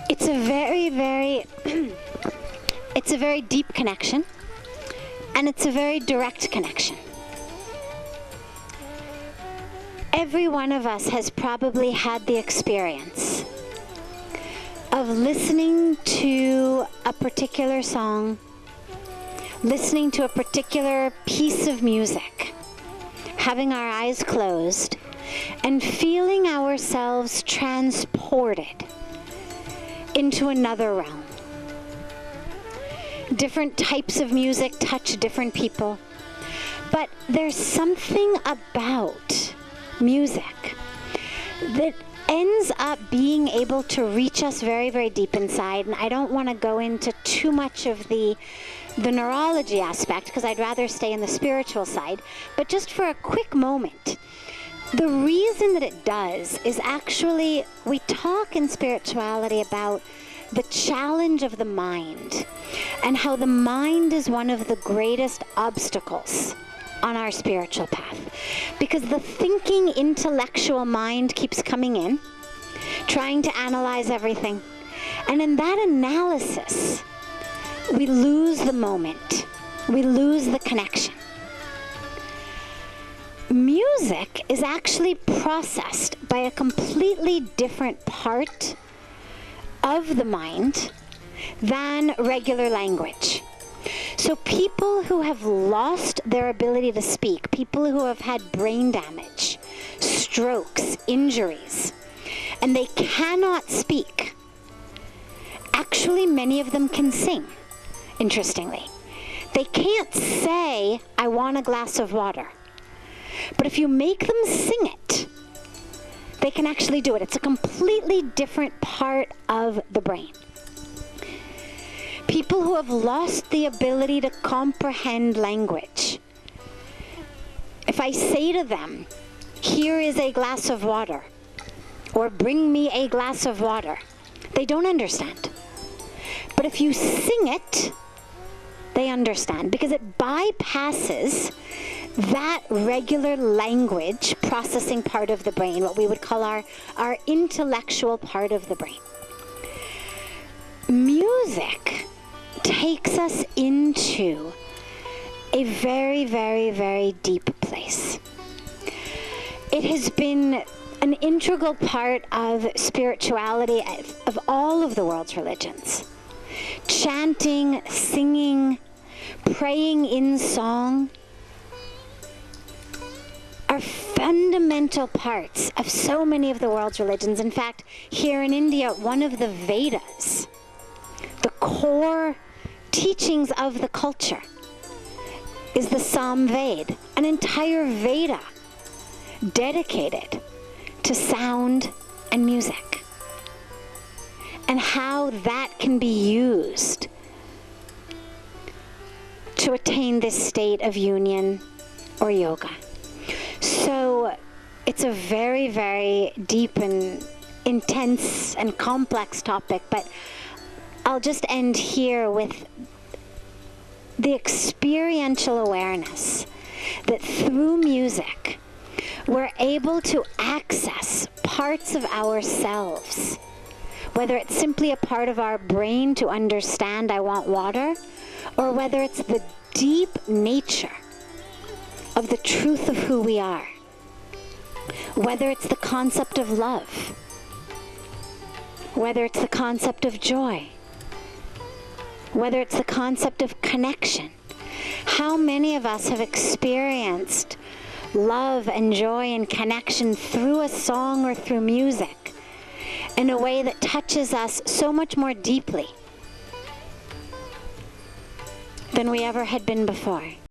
It's a very, very, it's a very deep connection, and it's a very direct connection. Every one of us has probably had the experience of listening to a particular song, listening to a particular piece of music, having our eyes closed, and feeling ourselves transported into another realm. Different types of music touch different people, but there's something about music that ends up being able to reach us very, very deep inside. And I don't want to go into too much of the neurology aspect, because I'd rather stay in the spiritual side, but just for a quick moment, the reason that it does is actually, we talk in spirituality about the challenge of the mind and how the mind is one of the greatest obstacles on our spiritual path, because the thinking intellectual mind keeps coming in, trying to analyze everything, and in that analysis we lose the moment, we lose the connection. Music is actually processed by a completely different part of the mind than regular language. So people who have lost their ability to speak, people who have had brain damage, strokes, injuries, and they cannot speak, actually many of them can sing, interestingly. They can't say, "I want a glass of water." But if you make them sing it, they can actually do it. It's a completely different part of the brain. People who have lost the ability to comprehend language, if I say to them, "Here is a glass of water," or "Bring me a glass of water," they don't understand. But if you sing it, they understand, because it bypasses that regular language processing part of the brain, what we would call our intellectual part of the brain. Music takes us into a very, very, very deep place. It has been an integral part of spirituality of all of the world's religions. Chanting, singing, praying in song are fundamental parts of so many of the world's religions. In fact, here in India, one of the Vedas, the core teachings of the culture, is the Samved, an entire Veda dedicated to sound and music, and how that can be used to attain this state of union or yoga. So it's a very, very deep and intense and complex topic, but I'll just end here with the experiential awareness that through music we're able to access parts of ourselves, whether it's simply a part of our brain to understand "I want water," or whether it's the deep nature of the truth of who we are, whether it's the concept of love, whether it's the concept of joy, whether it's the concept of connection. How many of us have experienced love and joy and connection through a song or through music in a way that touches us so much more deeply than we ever had been before?